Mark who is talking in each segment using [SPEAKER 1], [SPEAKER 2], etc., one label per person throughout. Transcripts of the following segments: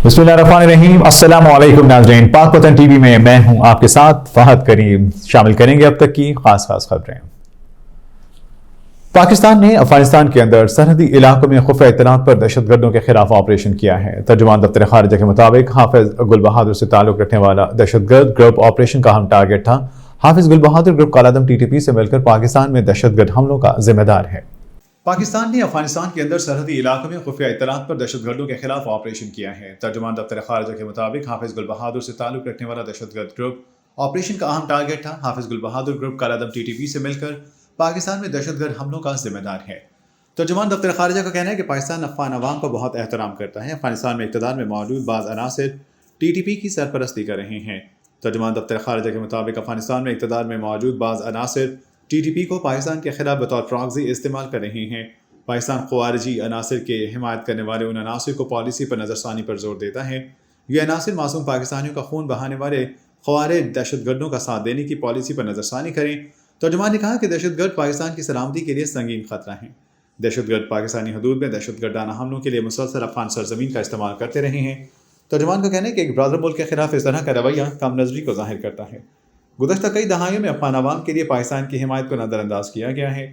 [SPEAKER 1] बिस्मिल्लाहिर्रहमानिर्रहीम। अस्सलाम वालेकुम नाज़रीन, पाक वतन टीवी में मैं हूं आपके साथ फहद करीम। शामिल करेंगे अब तक की खास खबरें। पाकिस्तान ने अफगानिस्तान के अंदर सरहदी इलाकों में खुफिया इत्तलात पर दहशतगर्दों के खिलाफ ऑपरेशन किया है। तर्जुमान दफ्तर खारिजा के मुताबिक हाफिज गुल बहादुर से ताल्लुक रखने वाला दहशतगर्द ग्रुप ऑपरेशन का अहम टारगेट था। हाफिज गुल बहादुर ग्रुप कालादम TTP से मिलकर पाकिस्तान में दहशतगर्द हमलों का जिम्मेदार है। पाकिस्तान ने अफगानिस्तान के अंदर सरहदी इलाकों में खुफिया इत्तलात पर दहशतगर्दों के खिलाफ ऑपरेशन किया है। तर्जुमान दफ्तर खारिजा के मुताबिक हाफिज गुल बहादुर से ताल्लुक रखने वाला दहशतगर्द ग्रुप ऑपरेशन का अहम टारगेट था। हाफिज गुल बहादुर ग्रुप कालादम TTP से मिलकर पाकिस्तान में दहशतगर्द हमलों का जिम्मेदार है। तर्जुमान दफ्तर खारिजा का कहना है कि पाकिस्तान अफगान अवाम को बहुत एहतराम करता है। अफगानिस्तान में इक़्तिदार में मौजूद बाज़ अनासिर TTP की सरपरस्ती कर रहे हैं। तर्जुमान दफ्तर खारिजा के मुताबिक अफगानिस्तान में इक़्तिदार में मौजूद बाज़ अनासिर TTP को पाकिस्तान के खिलाफ बतौर प्रॉक्सी इस्तेमाल कर रहे हैं। पाकिस्तान ख़वारिजी अनासिर के हिमायत करने वाले उन अनासिर को पॉलिसी पर नज़रसानी पर जोर देता है। ये अनासिर मासूम पाकिस्तानियों का खून बहाने वाले ख़वारिज दहशतगर्दों का साथ देने की पॉलिसी पर नज़रसानी करें। तर्जुमान ने कहा कि दहशतगर्द पाकिस्तान की सलामती के लिए संगीन खतरा हैं। दहशतगर्द पाकिस्तानी हदूद में दहशतगर्दाना हमलों के लिए मुसलसल अफगान सरजमीन का इस्तेमाल करते रहे हैं। तर्जुमान का कहना है कि एक ब्रादर मुल्क के खिलाफ इस तरह का रवैया कम नज़री को जाहिर करता है। गुज़श्ता कई दहाइयों में अफगान अवाम के लिए पाकिस्तान की हिमायत को नज़रअंदाज किया गया है।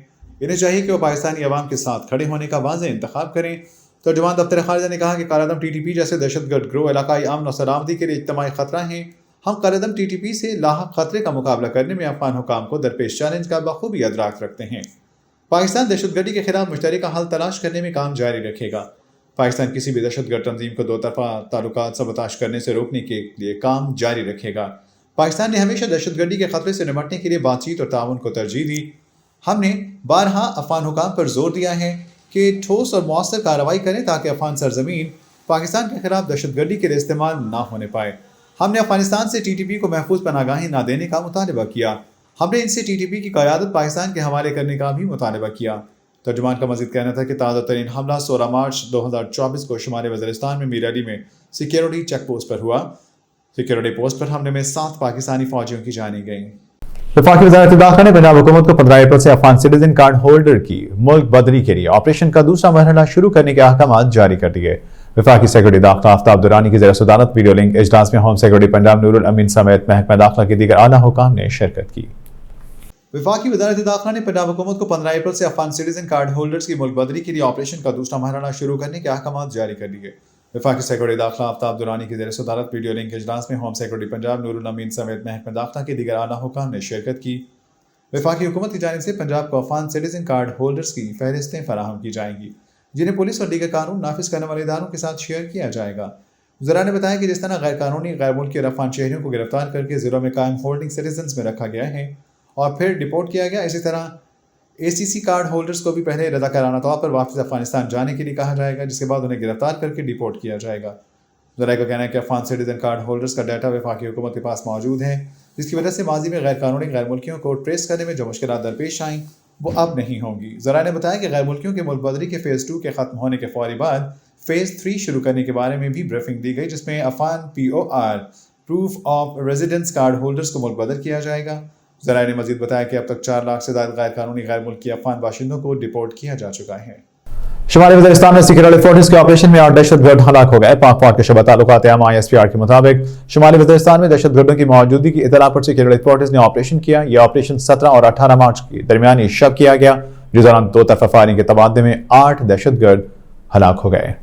[SPEAKER 1] इन्हें चाहिए कि वो पाकिस्तानी अवाम के साथ खड़े होने का वाज़ेह इंतखाब करें। तर्जुमान दफ्तर खारिजा ने कहा कि कालादम TTP जैसे दहशतगर्द ग्रोह इलाकाई अमन और सलामती के लिए इज्तिमाई खतरा हैं। हम कालादम TTP से लाहक खतरे का मुकाबला करने में अफगान हुकाम को दरपेश चैलेंज का बखूबी अदराक रखते हैं। पाकिस्तान दहशतगर्दी के खिलाफ मुश्तरका हल तलाश करने में काम जारी रखेगा। पाकिस्तान किसी भी दहशतगर्द तंजीम को दो तरफा ताल्लुकात सबताश करने से रोकने के लिए काम जारी रखेगा। पाकिस्तान ने हमेशा दहशतगर्दी के खतरे से निपटने के लिए बातचीत और ताउन को तरजीह दी। हमने बारहा अफगान हुकाम पर जोर दिया है कि ठोस और मौसर कार्रवाई करें ताकि अफगान सरजमीन पाकिस्तान के खिलाफ दहशतगर्दी के लिए इस्तेमाल ना होने पाए। हमने अफगानिस्तान से TTP को महफूज पनागाहें ना देने का मुतालबा किया। हमने इनसे TTP की क़यादत पाकिस्तान के हवाले करने का भी मुतालबा किया। तर्जुमान का मज़ीद कहना था कि ताज़ा तरीन हमला 16 मार्च 2024 को शुमाली वज़ीरिस्तान में मीराली में सिक्योरिटी चेक पोस्ट पर हुआ। सिक्योरिटी पोस्ट पर हमले में 7 पाकिस्तानी फ़ौजियों की जानी गई। वफाकी वज़ारत दाखिला ने पंजाब हुकूमत को 15 अप्रैल से अफगान सिटीजन कार्ड होल्डर की मुल्क बदली के लिए ऑपरेशन का दूसरा मरहला शुरू करने के अहकाम जारी कर दिए। वफाकी सेक्रेटरी दाखिला आफ्ताब दुरानी की ज़ेर-ए-सदारत वीडियो लिंक इजलास में होम सेक्रेटरी पंजाब नूरुल अमीन समेत महकमा दाखिला के दीगर आला हुकाम ने शिरकत की। वफाकी वज़ारत दाखिला ने पंजाब हुकूमत को 15 अप्रैल से अफगान सिटीजन कार्ड होल्डर्स की मुल्क बदली के लिए ऑपरेशन का दूसरा मरहला शुरू करने के अहकाम जारी कर दिए। वफाकी सेक्रेटरी दाखिला आफ्ताब दुरानी की ज़ेर-ए-सदारत वीडियो लिंक इजलास में होम सेक्रेटरी पंजाब नूरुल अमीन समेत महकमा दाखिला के दीगर आला हुकाम ने शिरकत की। वफाकी हुकूमत की जानिब से पंजाब को अफगान सिटीजन कार्ड होल्डर्स की फहरिस्तें फराहम की जाएंगी, जिन्हें पुलिस और दीगर कानून नाफिज करने वाले इदारों के साथ शेयर किया जाएगा। ज़रा ने बताया कि जिस तरह गैर कानूनी गैर मुल्की और अफगान शहरियों को गिरफ्तार करके ज़िलों में कायम होल्डिंग सिटीजन्स में रखा गया है और फिर डिपोर्ट किया गया, इसी तरह ACC कार्ड होल्डर्स को भी पहले रज़ाकाराना तौर पर वापस अफगानिस्तान जाने के लिए कहा जाएगा, जिसके बाद उन्हें गिरफ्तार करके डिपोर्ट किया जाएगा। ज़रा का कहना है कि अफगान सिटीजन कार्ड होल्डर्स का डाटा वफाकी हुकूमत के पास मौजूद है, जिसकी वजह से माजी में गैर कानूनी गैर मुल्कियों को ट्रेस करने में जो मुश्किलात दरपेश आईं वो अब नहीं होंगी। ज़रा ने बताया कि गैर मुल्कियों के मुल्क बदली के फ़ेज़ 2 के ख़त्म होने के फौरी बाद फ़ेज़ 3 शुरू करने के बारे में भी ब्रीफिंग दी गई, जिसमें Afghan POR proof of residence card holders को मुल्क बदल किया जाएगा। ज़रा ने मज़ीद बताया कि अब तक 4 लाख से ज़्यादा गैर कानूनी गैर मुल्की अफगान बाशिंदों को डिपोर्ट किया जा चुका है। शुमाली वज़ीरिस्तान में सिक्योरिटी फोर्सेस के ऑपरेशन में 8 दहशतगर्द हलाक हो गए। पाक फौज के शबा ताल्लुकात आमा ISPR के मुताबिक शुमाली वज़ीरिस्तान में दहशतगर्दों की मौजूदगी की इत्तला पर सिक्योरिटी फोर्सेस ने ऑपरेशन किया। यह ऑपरेशन 17 और 18 मार्च के दरमियान शब किया गया, जिस दौरान दो तरफा फायरिंग के तबादले में 8 दहशतगर्द हलाक हो गए।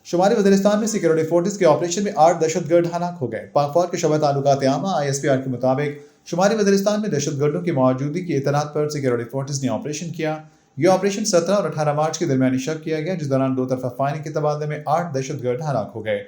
[SPEAKER 1] शुमाली वज़ीरिस्तान में सिक्योरिटी फोर्सेस के ऑपरेशन में 8 दहशतगर्द हलाक हो गए। पाक फौज के शबा ताल्लुकात आमा ISPR के मुताबिक शुमाली वज़ीरिस्तान में दहशतगर्दों की मौजूदगी की इत्तला पर सिक्योरिटी फोर्सेस ने ऑपरेशन किया। यह ऑपरेशन 17 और 18 मार्च के दरमियान शब किया गया, जिस दौरान दो तरफा फायरिंग के तबादले में 8 दहशतगर्द हलाक हो गए।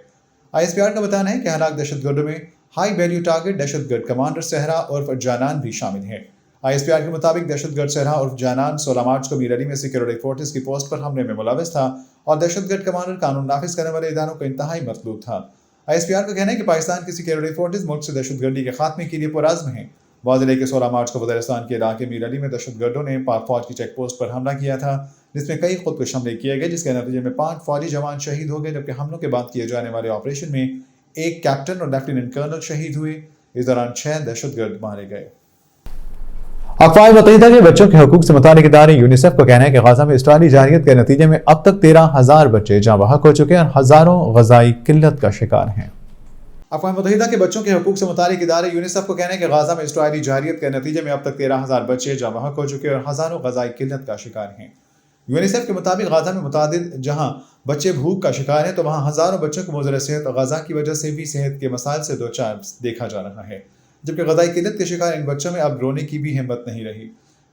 [SPEAKER 1] ISPR का बताना है कि हलाक दहशतगर्दों में हाई वैल्यू टारगेट दहशतगर्द कमांडर सहरा उर्फ जानान भी शामिल है। ISPR के मुताबिक दहशतगर्द सहरा उर्फ जानान 16 मार्च को मीराली में सिक्योरिटी फोर्सेस की पोस्ट पर हमले में मुलविस था और दहशतगर्द कमांडर कानून नाफिज करने वाले इदारों को इंतहाई मतलूब था। ISPR का कहना है कि पाकिस्तान की सिक्योरिटी फोर्सेस मुल्क से दहशतगर्दी के खात्मे के लिए पुरअज़्म हैं। वाज़ेह है कि 16 मार्च को वज़ीरिस्तान के इलाके मीराली में दहशतगर्दों ने पाक फौज की चेक पोस्ट पर हमला किया था, जिसमें कई खुदकुश हमले किए गए, जिसके नतीजे में 5 फौजी जवान शहीद हो गए, जबकि हमलों के बाद किए जाने वाले ऑपरेशन में एक कैप्टन और लेफ्टिनेंट कर्नल शहीद हुए। इस दौरान 6 दहशतगर्द मारे गए। اقوام متحدہ کے بچوں کے حقوق سے متعلق ادارے یونیسیف کو کہنا ہے کہ غزہ میں اسرائیلی جارحیت کے نتیجے میں اب تک 13,000 بچے جاں بحق ہو چکے ہیں اور ہزاروں غذائی قلت کا شکار ہیں۔ اقوام متحدہ کے بچوں کے حقوق سے متعلق ادارے یونیسیف کو کہنا ہے کہ غزہ میں اسرائیلی جارحیت کے نتیجے میں اب تک 13,000 بچے جاں بحق ہو چکے اور ہزاروں غذائی قلت کا شکار ہیں۔ یونیسیف کے مطابق غزہ میں متعدد جہاں بچے بھوک کا شکار ہیں تو وہاں ہزاروں بچوں کو مضر صحت غذا کی وجہ سے بھی صحت کے مسائل سے دوچار دیکھا جا رہا ہے، جبکہ غذائی قلت کے شکار ان بچوں میں اب رونے کی بھی ہمت نہیں رہی۔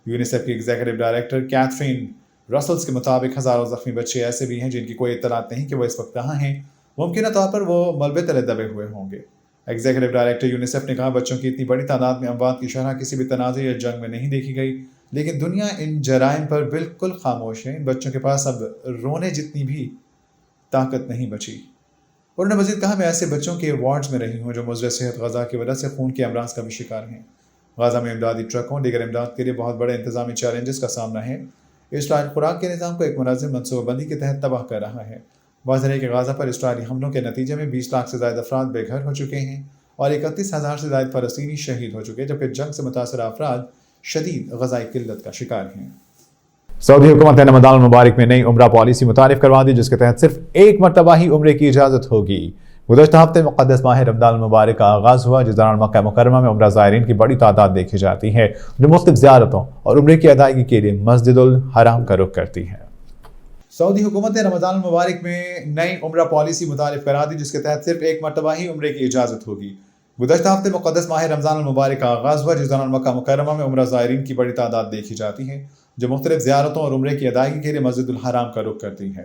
[SPEAKER 1] یونیسیف کی ایگزیکٹو ڈائریکٹر کیتھرین رسلز کے مطابق ہزاروں زخمی بچے ایسے بھی ہیں جن کی کوئی اطلاعات نہیں کہ وہ اس وقت کہاں ہیں، ممکنہ طور پر وہ ملبے تلے دبے ہوئے ہوں گے۔ ایگزیکٹو ڈائریکٹر یونیسیف نے کہا بچوں کی اتنی بڑی تعداد میں اموات کی شرح کسی بھی تنازع یا جنگ میں نہیں دیکھی گئی، لیکن دنیا ان جرائم پر بالکل خاموش ہے۔ ان بچوں کے پاس اب رونے جتنی بھی طاقت نہیں بچی۔ انہوں نے مزید کہا میں ایسے بچوں کے وارڈز میں رہی ہوں جو مضر صحت غذا کی وجہ سے خون کے امراض کا بھی شکار ہیں۔ غزہ میں امدادی ٹرکوں دیگر امداد کے لیے بہت بڑے انتظامی چیلنجز کا سامنا ہے۔ اسرائیل خوراک کے نظام کو ایک منظم منصوبہ بندی کے تحت تباہ کر رہا ہے۔ واضح ہے کہ غزہ پر اسرائیلی حملوں کے نتیجے میں 20 لاکھ سے زائد افراد بے گھر ہو چکے ہیں اور 31,000 سے زائد فلسطینی شہید ہو چکے، جبکہ جنگ سے متاثرہ افراد شدید غذائی قلت کا شکار ہیں۔ سعودی حکومت نے رمضان المبارک میں نئی عمرہ پالیسی متعارف کروا دی جس کے تحت صرف ایک مرتبہ ہی عمرے کی اجازت ہوگی۔ گزشتہ ہفتے مقدس ماہ رمضان المبارک کا آغاز ہوا جس دوران مکہ مکرمہ میں عمرہ زائرین کی بڑی تعداد دیکھی جاتی ہے جو مختلف زیارتوں اور عمرے کی ادائیگی کے لیے مسجد الحرام کا رخ کرتی ہے۔ سعودی حکومت نے رمضان المبارک میں نئی عمرہ پالیسی متعارف کرا دی جس کے تحت صرف ایک مرتبہ ہی عمرے کی اجازت ہوگی۔ گزشتہ ہفتے مقدس ماہ رمضان المبارک کا آغاز ہوا جس دوران مکہ مکرمہ میں عمرہ زائرین کی بڑی تعداد دیکھی جاتی ہے جو مختلف زیارتوں اور عمرے کی ادائیگی کے لیے مسجد الحرام کا رخ کرتی ہے۔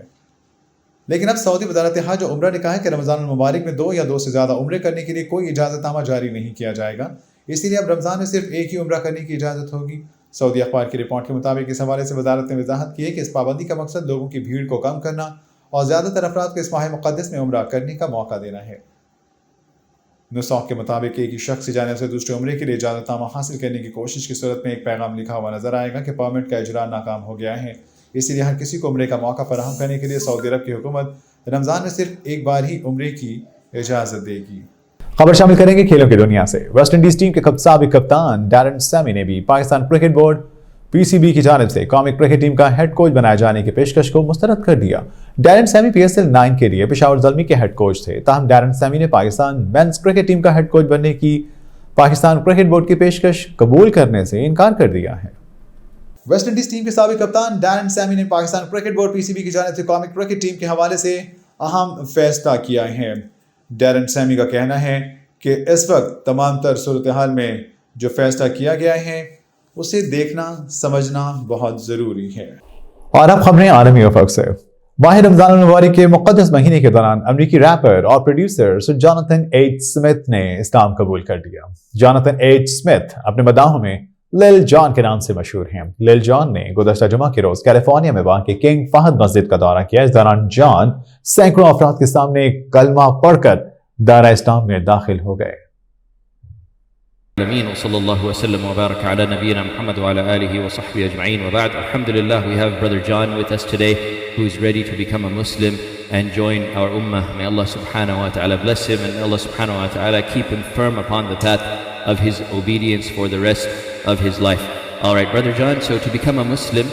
[SPEAKER 1] لیکن اب سعودی وزارت حج و عمرہ نے کہا ہے کہ رمضان المبارک میں 2 یا 2 سے زیادہ عمرے کرنے کے لیے کوئی اجازت نامہ جاری نہیں کیا جائے گا، اسی لیے اب رمضان میں صرف ایک ہی عمرہ کرنے کی اجازت ہوگی۔ سعودی اخبار کی رپورٹ کے مطابق اس حوالے سے وزارت نے وضاحت کی ہے کہ اس پابندی کا مقصد لوگوں کی بھیڑ کو کم کرنا اور زیادہ تر افراد کو اس ماہ مقدس میں عمرہ کرنے کا موقع دینا ہے۔ نساق کے مطابق ایک ہی شخص کی جانب سے دوسرے عمرے کے لیے اجازت نامہ حاصل کرنے کی کوشش کی صورت میں ایک پیغام لکھا ہوا نظر آئے گا کہ پرمٹ کا اجرا ناکام ہو گیا ہے، اسی لیے ہر کسی کو عمرے کا موقع فراہم کرنے کے لیے سعودی عرب کی حکومت رمضان میں صرف ایک بار ہی عمرے کی اجازت دے گی۔ خبر شامل کریں گے کھیلوں کی دنیا سے۔ ویسٹ انڈیز ٹیم کے سابق کپتان ڈیرن سیمی نے بھی پاکستان کرکٹ بورڈ PCB کی جانب سے قومی کرکٹ ٹیم کا ہیڈ کوچ بنائے جانے کی پیشکش کو مسترد کر دیا۔ ڈیرن سیمی PSL 9 کے لیے پشاور زلمی کے ہیڈ کوچ تھے، تاہم ڈیرن سیمی نے پاکستان مینز کرکٹ ٹیم کا ہیڈ کوچ بننے کی پاکستان کرکٹ بورڈ کی پیشکش قبول کرنے سے انکار کر دیا ہے۔ ویسٹ انڈیز ٹیم کے سابق کپتان ڈیرن سیمی نے پاکستان کرکٹ بورڈ PCB کی جانب سے قومی کرکٹ ٹیم کے حوالے سے اہم فیصلہ کیا ہے۔ ڈیرن سیمی کا کہنا ہے کہ اس وقت تمام تر صورتحال میں جو فیصلہ کیا گیا ہے اسے دیکھنا سمجھنا بہت ضروری ہے۔ اور اب خبریں عالمی افق سے۔ ماہ رمضان المبارک کے مقدس مہینے کے دوران امریکی ریپر اور پروڈیوسر سر جوناتھن ایچ سمتھ نے اسلام قبول کر لیا۔ جوناتھن ایچ سمتھ اپنے مداحوں میں لل جان کے نام سے مشہور ہیں۔ لل جان نے گزشتہ جمعہ کے روز کیلیفورنیا میں واقع کنگ فہد مسجد کا دورہ کیا۔ اس دوران جان سینکڑوں افراد کے سامنے کلمہ پڑھ کر دائرہ اسلام میں داخل ہو گئے۔
[SPEAKER 2] وصلى الله وسلم وبارك على نبينا محمد وعلى آله وصحبه أجمعين وبعد. Alhamdulillah, we have Brother John with us today who is ready to become a Muslim and join our ummah. May Allah subhanahu wa ta'ala bless him and Allah subhanahu wa ta'ala keep him firm upon the path of his obedience for the rest of his life. Alright, Brother John, so to become a Muslim,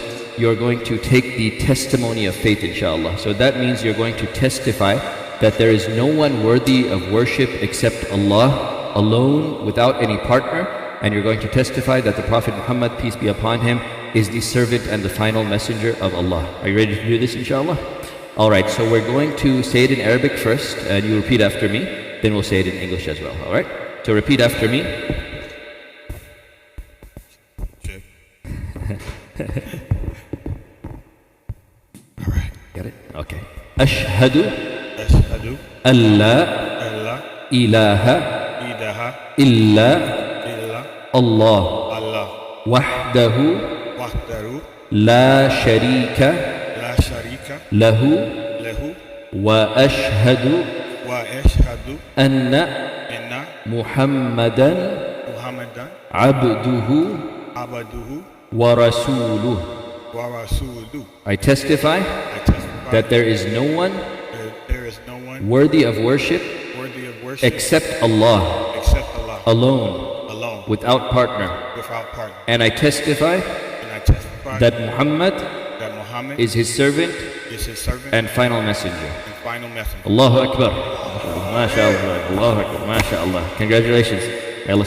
[SPEAKER 2] you're going to take the testimony of faith, inshallah. So that means you're going to testify that there is no one worthy of worship except Allah alone, without any partner, and you're going to testify that the Prophet Muhammad, peace be upon him, is the servant and the final messenger of Allah. Are you ready to do this, inshallah? Alright, so we're going to say it in Arabic first, and you repeat after me, then we'll say it in English as well, alright? So repeat after me. Alright, got it? Okay. Ashhadu an la ilaha إلا الله وحده لا شريك له وأشهد أن محمدا عبده ورسوله. I testify that there is no one worthy of worship except Allah alone,
[SPEAKER 3] alone,
[SPEAKER 2] without partner,
[SPEAKER 3] without partner.
[SPEAKER 2] and I testify
[SPEAKER 3] And I testify
[SPEAKER 2] that Muhammad
[SPEAKER 3] that Muhammad
[SPEAKER 2] is his servant
[SPEAKER 3] is his servant
[SPEAKER 2] and final messenger.
[SPEAKER 3] and final messenger.
[SPEAKER 2] Allahu Akbar. MashaAllah. Allahu Akbar. MashaAllah. Congratulations. May Allah